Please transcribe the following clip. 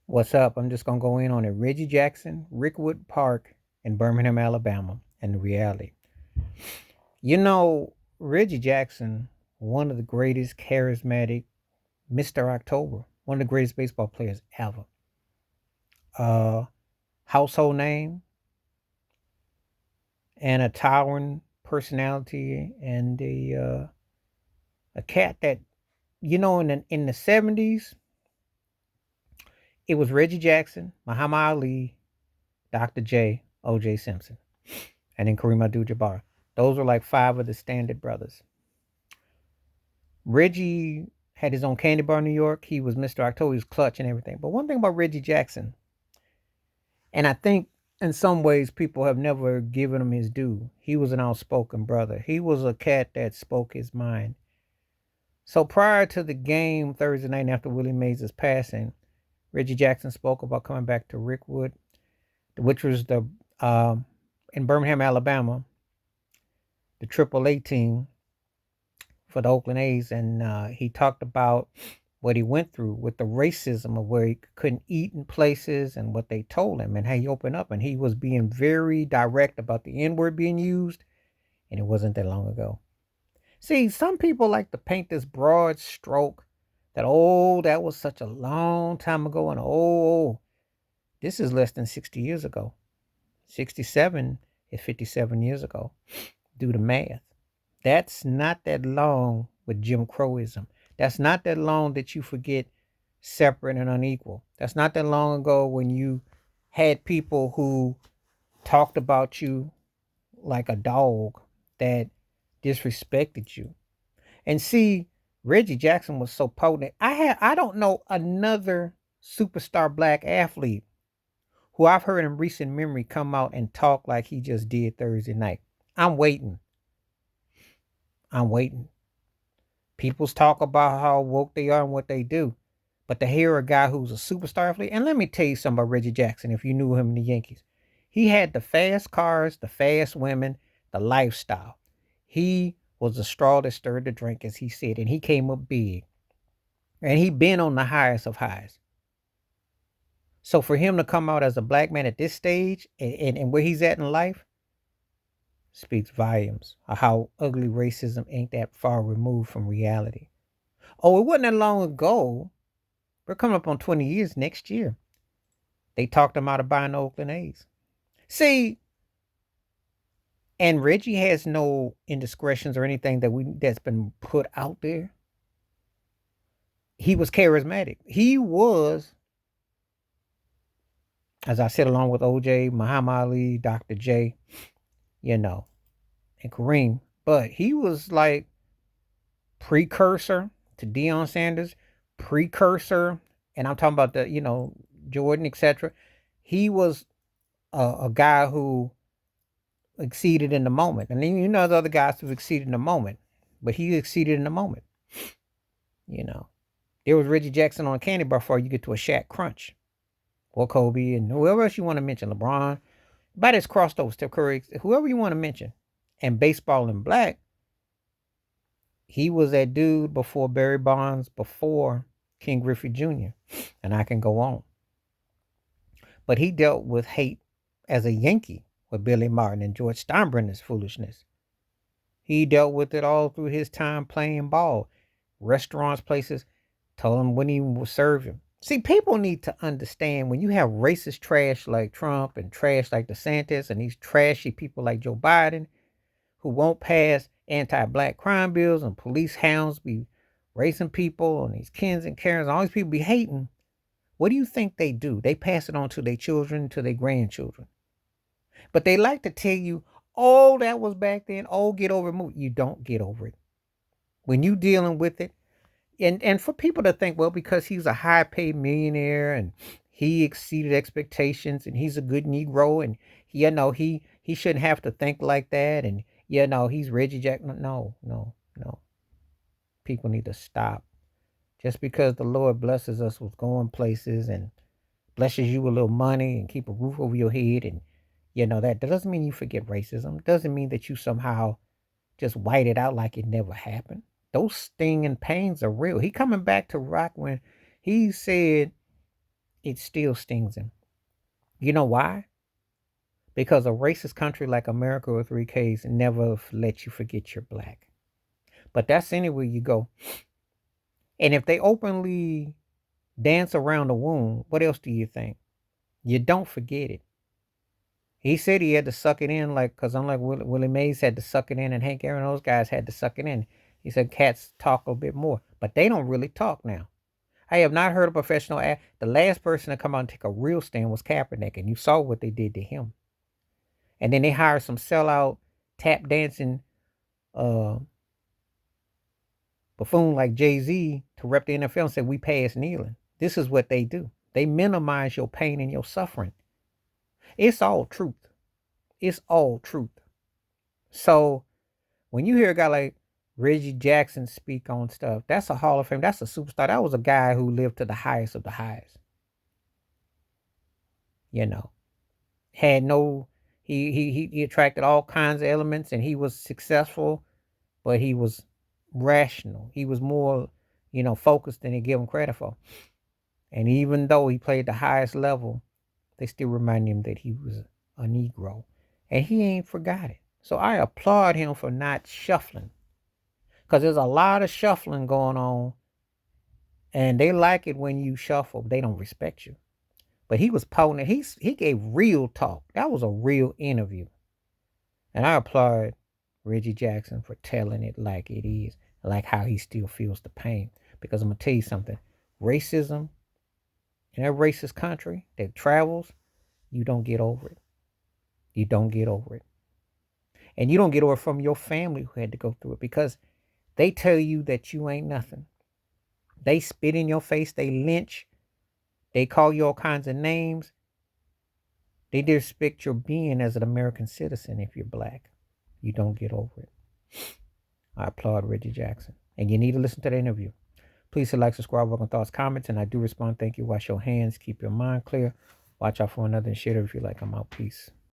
What's up? I'm just gonna go in on it. Reggie Jackson, Rickwood Park in Birmingham, Alabama, and the reality. You know, Reggie Jackson, one of the greatest charismatic Mr. October, one of the greatest baseball players ever. Uh Household name and a towering personality and a cat that in the 70s it was Reggie Jackson, Muhammad Ali, Dr. J, O.J. Simpson, and then Kareem Abdul-Jabbar. Those were like five of the standard brothers. Reggie had his own candy bar in New York. He was Mr. October. He was clutch and everything. But one thing about Reggie Jackson, and I think in some ways people have never given him his due, he was an outspoken brother. He was a cat that spoke his mind. So prior to the game Thursday night after Willie Mays' passing, Reggie Jackson spoke about coming back to Rickwood, which was the in Birmingham, Alabama, the AAA team for the Oakland A's, and he talked about what he went through with the racism of where he couldn't eat in places and what they told him and how he opened up, and he was being very direct about the N word being used, and it wasn't that long ago. See, some people like to paint this broad stroke that that was such a long time ago, and this is less than 60 years ago. 67 is 57 years ago. Do the math. That's not that long with Jim Crowism. That's not that long that you forget separate and unequal. That's not that long ago when you had people who talked about you like a dog that disrespected you. And see, Reggie Jackson was so potent. I don't know another superstar black athlete who I've heard in recent memory come out and talk like he just did Thursday night. I'm waiting. I'm waiting. People's talk about how woke they are and what they do. But to hear a guy who's a superstar athlete, and let me tell you something about Reggie Jackson, if you knew him in the Yankees. He had the fast cars, the fast women, the lifestyle. He was the straw that stirred the drink, as he said, and he came up big. And he been on the highest of highs. So for him to come out as a black man at this stage and where he's at in life speaks volumes of how ugly racism ain't that far removed from reality. Oh, it wasn't that long ago. We're coming up on 20 years next year. They talked him out of buying the Oakland A's. See, and Reggie has no indiscretions or anything that's been put out there. He was charismatic. He was, as I said, along with OJ, Muhammad Ali, Dr. J, and Kareem. But he was like precursor to Deion Sanders, precursor, and I'm talking about Jordan, etc. He was a guy who exceeded in the moment. And then the other guys who exceeded in the moment, but he exceeded in the moment. There was Reggie Jackson on a candy bar before you get to a Shaq Crunch, or Kobe, and whoever else you want to mention, LeBron. But it's crossed over, Steph Curry, whoever you want to mention. And baseball in black, he was that dude before Barry Bonds, before King Griffey Jr., and I can go on. But he dealt with hate as a Yankee with Billy Martin and George Steinbrenner's foolishness. He dealt with it all through his time playing ball. Restaurants, places, told him when he would serve him. See, people need to understand when you have racist trash like Trump and trash like DeSantis and these trashy people like Joe Biden who won't pass anti-black crime bills and police hounds be racing people and these Kens and Karens, all these people be hating. What do you think they do? They pass it on to their children, to their grandchildren. But they like to tell you, oh, that was back then. Oh, get over it. You don't get over it. When you dealing with it, and for people to think, well, because he's a high paid millionaire and he exceeded expectations and he's a good Negro and he shouldn't have to think like that and he's Reggie Jackson. No, no, no. People need to stop. Just because the Lord blesses us with going places and blesses you with a little money and keep a roof over your head and that doesn't mean you forget racism. It doesn't mean that you somehow just white it out like it never happened. Those sting and pains are real. He coming back to rock when he said it still stings him. You know why? Because a racist country like America with three Ks never let you forget you're black. But that's anywhere you go. And if they openly dance around the wound, what else do you think? You don't forget it. He said he had to suck it in, like, because unlike Willie Mays had to suck it in, and Hank Aaron, those guys had to suck it in. He said cats talk a bit more, but they don't really talk now. I have not heard a professional act. The last person to come out and take a real stand was Kaepernick, and you saw what they did to him. And then they hired some sellout tap dancing uh, buffoon like Jay-Z to rep the NFL and say, we pass kneeling. This is what they do. They minimize your pain and your suffering. It's all truth. It's all truth. So when you hear a guy like Reggie Jackson speak on stuff, that's a Hall of Fame. That's a superstar. That was a guy who lived to the highest of the highest. You know, had no, he attracted all kinds of elements, and he was successful, but he was rational. He was more, focused than they give him credit for. And even though he played the highest level, they still remind him that he was a Negro. And he ain't forgot it. So I applaud him for not shuffling. Because there's a lot of shuffling going on. And they like it when you shuffle. They don't respect you. But he was potent. He gave real talk. That was a real interview. And I applaud Reggie Jackson for telling it like it is. Like how he still feels the pain. Because I'm going to tell you something. Racism in a racist country that travels, you don't get over it. You don't get over it. And you don't get over it from your family who had to go through it, because they tell you that you ain't nothing. They spit in your face. They lynch. They call you all kinds of names. They disrespect your being as an American citizen if you're black. You don't get over it. I applaud Reggie Jackson. And you need to listen to the interview. Please hit like, subscribe, welcome thoughts, comments, and I do respond. Thank you. Wash your hands. Keep your mind clear. Watch out for another and share it if you like. I'm out. Peace.